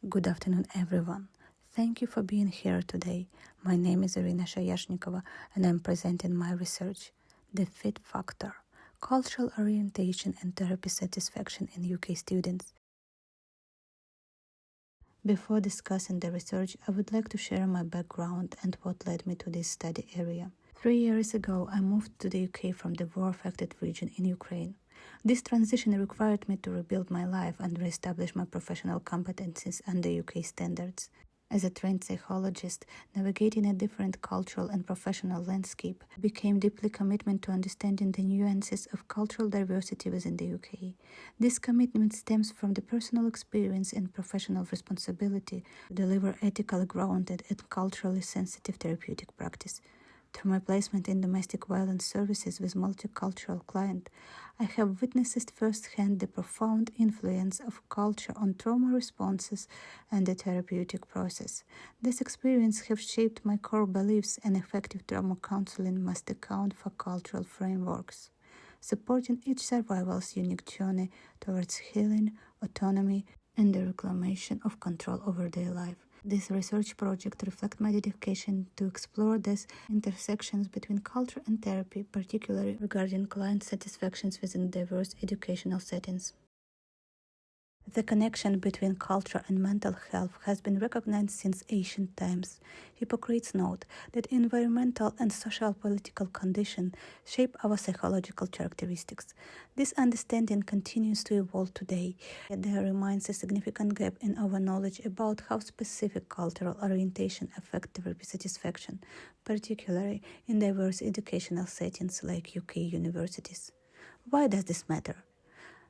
Good afternoon, everyone. Thank you for being here today. My name is Iryna Shaiashnikova, and I'm presenting my research, The Fit Factor, Cultural Orientation and Therapy Satisfaction in UK Students. Before discussing the research, I would like to share my background and what led me to this study area. 3 years ago, I moved to the UK from the war-affected region in Ukraine. This transition required me to rebuild my life and re-establish my professional competencies under UK standards. As a trained psychologist, navigating a different cultural and professional landscape became deeply committed to understanding the nuances of cultural diversity within the UK. This commitment stems from the personal experience and professional responsibility to deliver ethically grounded and culturally sensitive therapeutic practice. Through my placement in domestic violence services with multicultural clients, I have witnessed firsthand the profound influence of culture on trauma responses and the therapeutic process. This experience has shaped my core beliefs, and effective trauma counseling must account for cultural frameworks, supporting each survivor's unique journey towards healing, autonomy, and the reclamation of control over their life. This research project reflects my dedication to explore these intersections between culture and therapy, particularly regarding client satisfactions within diverse educational settings. The connection between culture and mental health has been recognized since ancient times. Hippocrates note that environmental and social-political conditions shape our psychological characteristics. This understanding continues to evolve today, yet there remains a significant gap in our knowledge about how specific cultural orientation affects therapy satisfaction, particularly in diverse educational settings like UK universities. Why does this matter?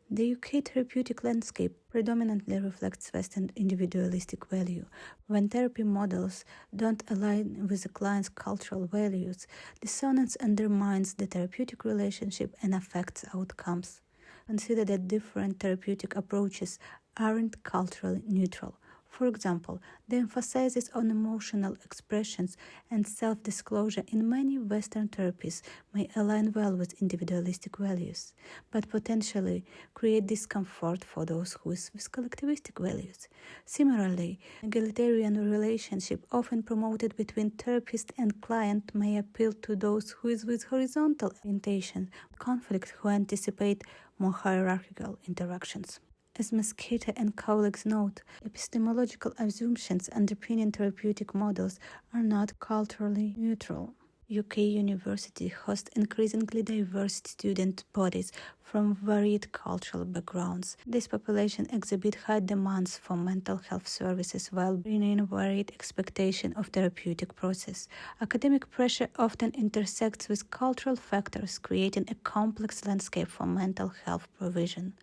The UK therapeutic landscape predominantly reflects Western individualistic value. When therapy models don't align with the client's cultural values, dissonance undermines the therapeutic relationship and affects outcomes. Consider that different therapeutic approaches aren't culturally neutral. For example, the emphasis on emotional expressions and self-disclosure in many Western therapies may align well with individualistic values, but potentially create discomfort for those who is with collectivistic values. Similarly, egalitarian relationship often promoted between therapist and client may appeal to those who is with horizontal orientation, conflict who anticipate more hierarchical interactions. As Mosqueta and colleagues note, epistemological assumptions underpinning therapeutic models are not culturally neutral. UK universities host increasingly diverse student bodies from varied cultural backgrounds. This population exhibits high demands for mental health services while bringing varied expectations of therapeutic process. Academic pressure often intersects with cultural factors, creating a complex landscape for mental health provision.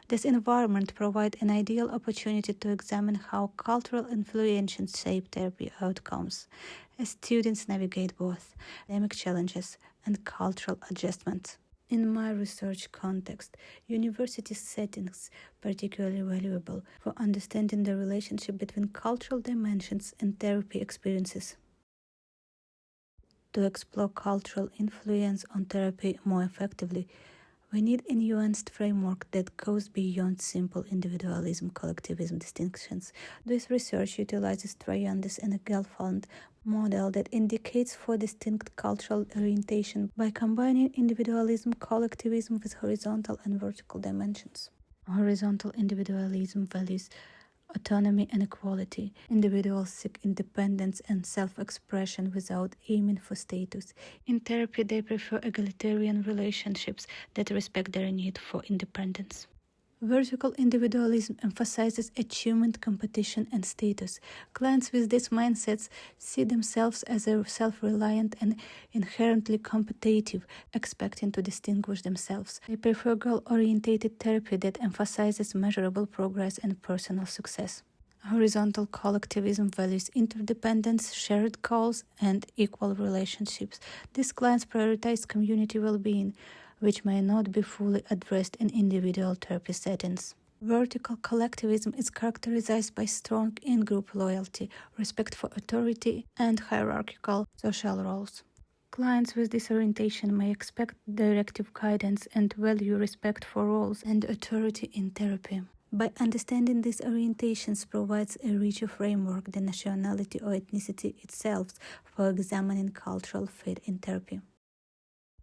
This environment provides an ideal opportunity to examine how cultural influences shape therapy outcomes as students navigate both academic challenges and cultural adjustments. In my research context, university settings are particularly valuable for understanding the relationship between cultural dimensions and therapy experiences. To explore cultural influence on therapy more effectively, we need a nuanced framework that goes beyond simple individualism-collectivism distinctions. This research utilizes Triandis and Gelfand model that indicates 4 distinct cultural orientation by combining individualism, collectivism with horizontal and vertical dimensions. Horizontal individualism values autonomy and equality. Individuals seek independence and self-expression without aiming for status. In therapy, they prefer egalitarian relationships that respect their need for independence. Vertical individualism emphasizes achievement, competition, and status. Clients with these mindsets see themselves as self-reliant and inherently competitive, expecting to distinguish themselves. They prefer goal-oriented therapy that emphasizes measurable progress and personal success. Horizontal collectivism values interdependence, shared goals, and equal relationships. These clients prioritize community well-being, which may not be fully addressed in individual therapy settings. Vertical collectivism is characterized by strong in-group loyalty, respect for authority, and hierarchical social roles. Clients with this orientation may expect directive guidance and value respect for roles and authority in therapy. By understanding these orientations provides a richer framework than nationality or ethnicity itself for examining cultural fit in therapy.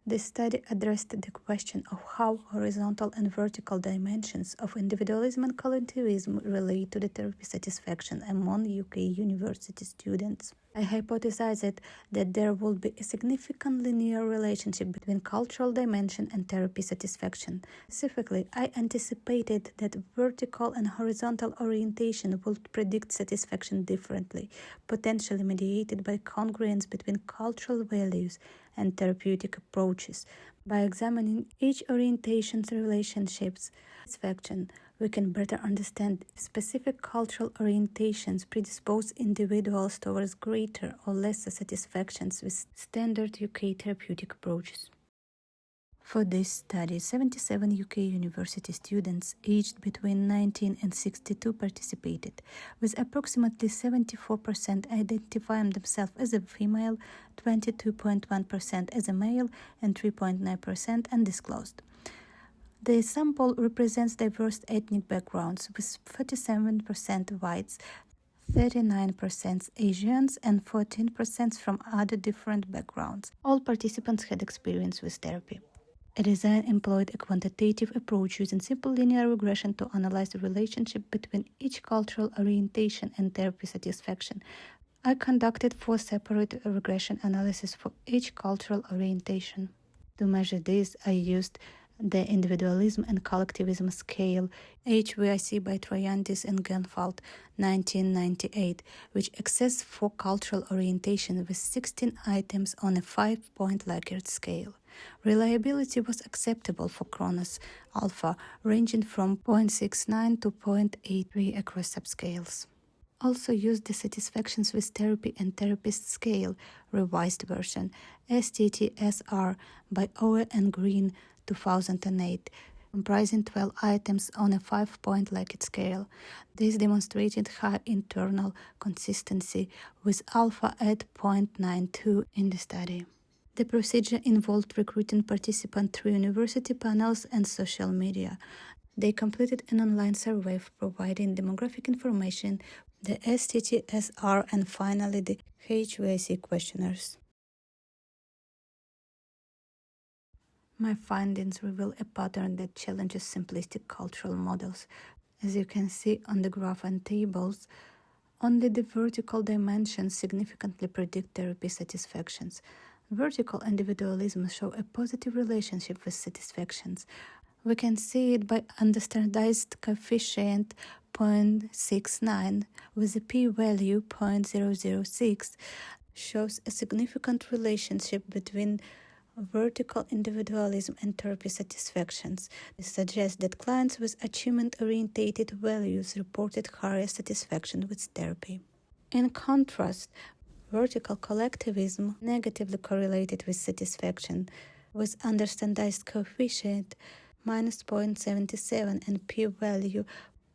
This study addressed the question of how horizontal and vertical dimensions of individualism and collectivism relate to the therapy satisfaction among UK university students. I hypothesized that there would be a significant linear relationship between cultural dimension and therapy satisfaction. Specifically, I anticipated that vertical and horizontal orientation would predict satisfaction differently, potentially mediated by congruence between cultural values and therapeutic approaches. By examining each orientation's relationships satisfaction, we can better understand if specific cultural orientations predispose individuals towards greater or lesser satisfactions with standard UK therapeutic approaches. For this study, 77 UK university students aged between 19 and 62 participated, with approximately 74% identifying themselves as a female, 22.1% as a male, and 3.9% undisclosed. The sample represents diverse ethnic backgrounds, with 47% whites, 39% Asians, and 14% from other different backgrounds. All participants had experience with therapy. A design employed a quantitative approach using simple linear regression to analyze the relationship between each cultural orientation and therapy satisfaction. I conducted 4 separate regression analyses for each cultural orientation. To measure this, I used the Individualism and Collectivism Scale, HVIC by Triandis and Gelfand, 1998, which assessed 4 cultural orientation with 16 items on a 5-point Likert scale. Reliability was acceptable for Kronos alpha, ranging from 0.69 to 0.83 across subscales. Also used the Satisfactions with Therapy and Therapist Scale, revised version, STSS-R by Oei and Green, 2008, comprising 12 items on a 5-point Likert scale. This demonstrated high internal consistency, with alpha at 0.92 in the study. The procedure involved recruiting participants through university panels and social media. They completed an online survey providing demographic information, the STSS-R, and finally the HVAC questionnaires. My findings reveal a pattern that challenges simplistic cultural models. As you can see on the graph and tables, only the vertical dimensions significantly predict therapy satisfactions. Vertical individualism shows a positive relationship with satisfactions. We can see it by standardized coefficient 0.69 with a p-value 0.006 shows a significant relationship between vertical individualism and therapy satisfactions. This suggests that clients with achievement-oriented values reported higher satisfaction with therapy. In contrast, vertical collectivism negatively correlated with satisfaction, with standardized coefficient minus 0.77 and p-value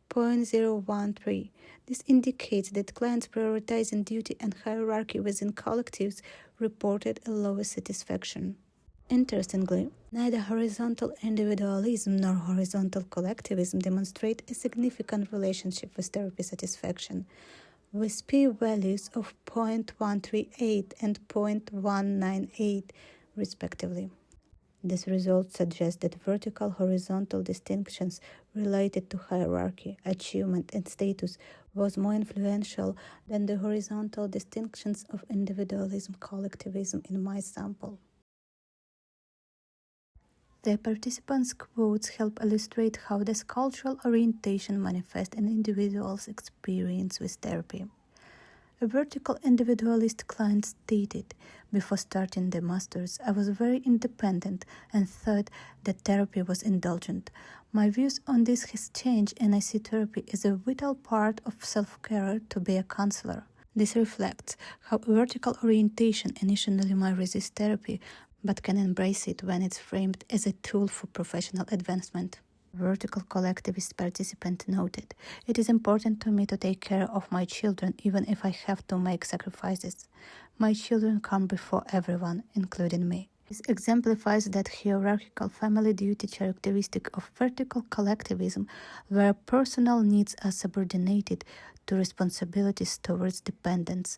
0.013. This indicates that clients prioritizing duty and hierarchy within collectives reported a lower satisfaction. Interestingly, neither horizontal individualism nor horizontal collectivism demonstrate a significant relationship with therapy satisfaction, with p-values of 0.138 and 0.198 respectively. This result suggests that vertical-horizontal distinctions related to hierarchy, achievement, and status was more influential than the horizontal distinctions of individualism-collectivism in my sample. The participants' quotes help illustrate how this cultural orientation manifests an individual's experience with therapy. A vertical individualist client stated, "Before starting the masters, I was very independent and thought that therapy was indulgent. My views on this has changed, and I see therapy as a vital part of self-care to be a counselor." This reflects how vertical orientation initially might resist therapy, but can embrace it when it's framed as a tool for professional advancement. Vertical collectivist participant noted, "It is important to me to take care of my children even if I have to make sacrifices. My children come before everyone, including me. This exemplifies that hierarchical family duty characteristic of vertical collectivism, where personal needs are subordinated to responsibilities towards dependents.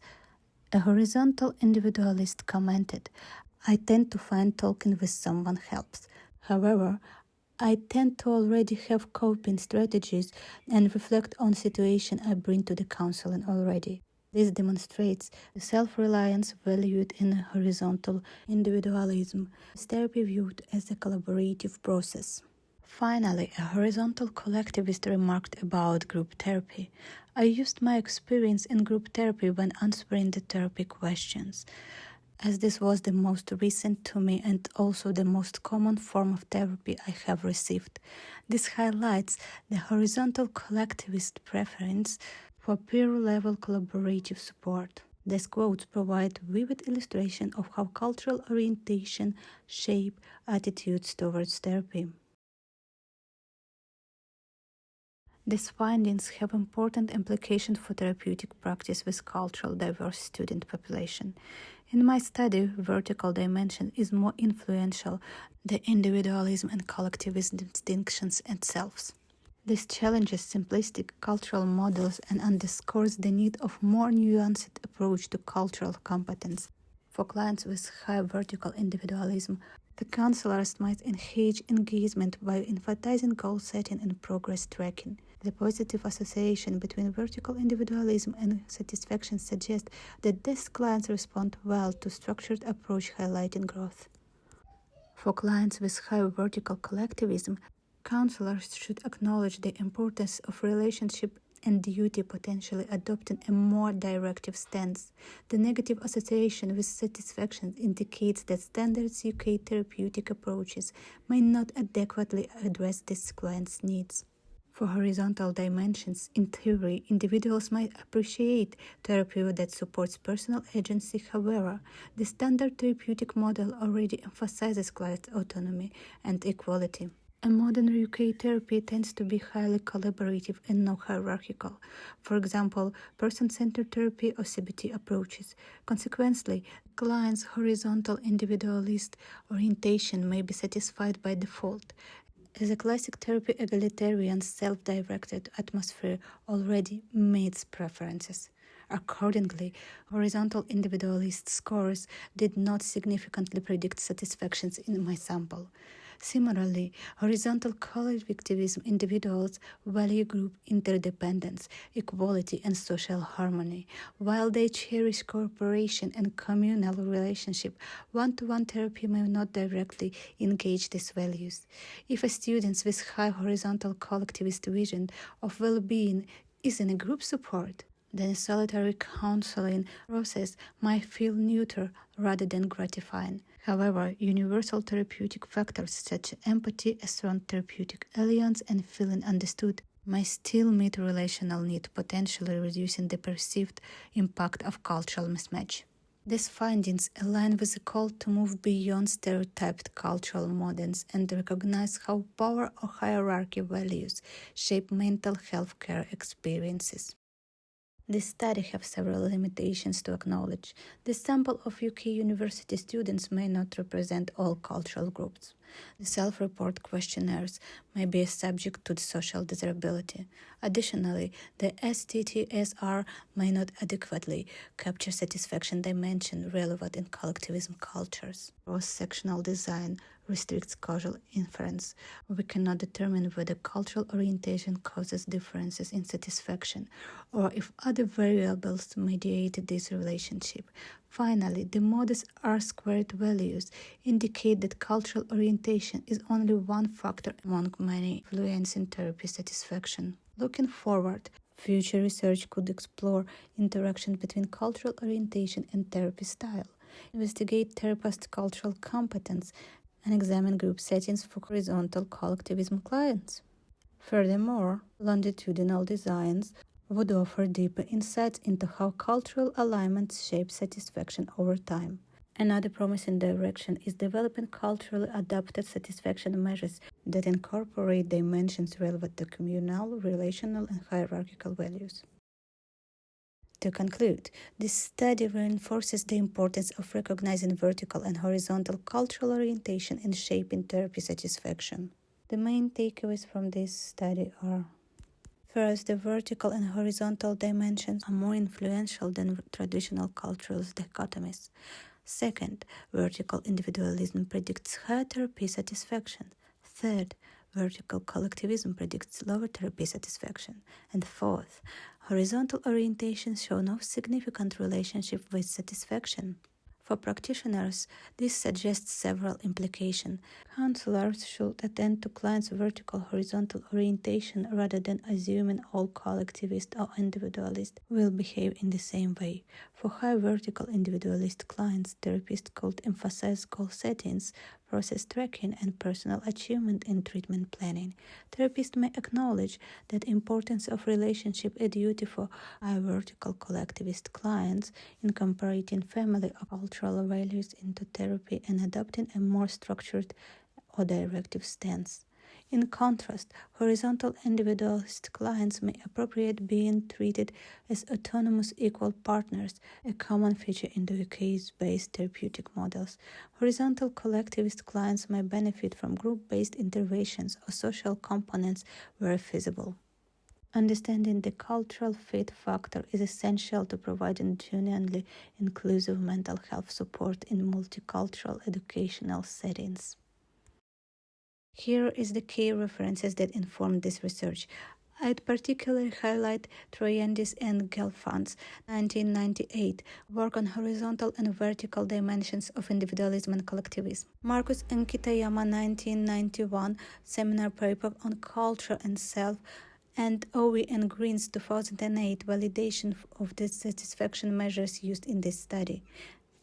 A horizontal individualist commented, "I tend to find talking with someone helps. However, I tend to already have coping strategies and reflect on situation I bring to the counseling already." This demonstrates the self-reliance valued in horizontal individualism, as therapy viewed as a collaborative process. Finally, a horizontal collectivist remarked about group therapy. "I used my experience in group therapy when answering the therapy questions, as this was the most recent to me and also the most common form of therapy I have received. This highlights the horizontal collectivist preference for peer-level collaborative support." These quotes provide vivid illustration of how cultural orientation shape attitudes towards therapy. These findings have important implications for therapeutic practice with cultural diverse student population. In my study, vertical dimension is more influential than individualism and collectivism distinctions and selves. This challenges simplistic cultural models and underscores the need of more nuanced approach to cultural competence. For clients with high vertical individualism, the counselors might enhance engagement by emphasizing goal setting and progress tracking. The positive association between vertical individualism and satisfaction suggests that these clients respond well to structured approach highlighting growth. For clients with high vertical collectivism, counselors should acknowledge the importance of relationship and duty, potentially adopting a more directive stance. The negative association with satisfaction indicates that standard UK therapeutic approaches may not adequately address this client's needs. For horizontal dimensions, in theory, individuals might appreciate therapy that supports personal agency. However, the standard therapeutic model already emphasizes client autonomy and equality. A modern UK therapy tends to be highly collaborative and non-hierarchical. For example, person-centered therapy or CBT approaches. Consequently, clients' horizontal individualist orientation may be satisfied by default, as a classic therapy egalitarian self-directed atmosphere already meets preferences. Accordingly, horizontal individualist scores did not significantly predict satisfactions in my sample. Similarly, horizontal collectivism individuals value group interdependence, equality, and social harmony. While they cherish cooperation and communal relationship, one-to-one therapy may not directly engage these values. If a student with high horizontal collectivist vision of well-being is in a group support, then a solitary counseling process might feel neutral rather than gratifying. However, universal therapeutic factors such as empathy, a strong therapeutic alliance, and feeling understood may still meet relational need, potentially reducing the perceived impact of cultural mismatch. These findings align with the call to move beyond stereotyped cultural models and recognize how power or hierarchy values shape mental health care experiences. This study has several limitations to acknowledge. The sample of UK university students may not represent all cultural groups. The self-report questionnaires may be subject to social desirability. Additionally, the STSS-R may not adequately capture satisfaction dimension relevant in collectivism cultures. Cross-sectional design restricts causal inference. We cannot determine whether cultural orientation causes differences in satisfaction or if other variables mediate this relationship. Finally, the modest R-squared values indicate that cultural orientation is only one factor among many influencing therapy satisfaction. Looking forward, future research could explore interaction between cultural orientation and therapy style, investigate therapist cultural competence, and examine group settings for horizontal collectivism clients. Furthermore, longitudinal designs would offer deeper insights into how cultural alignments shape satisfaction over time. Another promising direction is developing culturally adapted satisfaction measures that incorporate dimensions relevant to communal, relational, and hierarchical values. To conclude, this study reinforces the importance of recognizing vertical and horizontal cultural orientation in shaping therapy satisfaction. The main takeaways from this study are: first, the vertical and horizontal dimensions are more influential than traditional cultural dichotomies. Second, vertical individualism predicts higher therapy satisfaction. Third, vertical collectivism predicts lower therapy satisfaction. And fourth, horizontal orientations show no significant relationship with satisfaction. For practitioners, this suggests several implications. Counselors should attend to clients' vertical-horizontal orientation rather than assuming all collectivists or individualists will behave in the same way. For high vertical individualist clients, therapists could emphasize goal settings, process tracking, and personal achievement in treatment planning. Therapists may acknowledge the importance of relationship and duty for high vertical collectivist clients, incorporating family or cultural values into therapy and adopting a more structured or directive stance. In contrast, horizontal individualist clients may appropriate being treated as autonomous equal partners, a common feature in the UK's based therapeutic models. Horizontal collectivist clients may benefit from group-based interventions or social components where feasible. Understanding the cultural fit factor is essential to providing genuinely inclusive mental health support in multicultural educational settings. Here is the key references that informed this research. I'd particularly highlight Triandis and Gelfand's 1998 work on horizontal and vertical dimensions of individualism and collectivism. Marcus and Kitayama 1991 seminar paper on culture and self, and Oei and Green's 2008 validation of the satisfaction measures used in this study.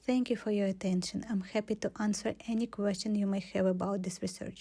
Thank you for your attention. I'm happy to answer any question you may have about this research.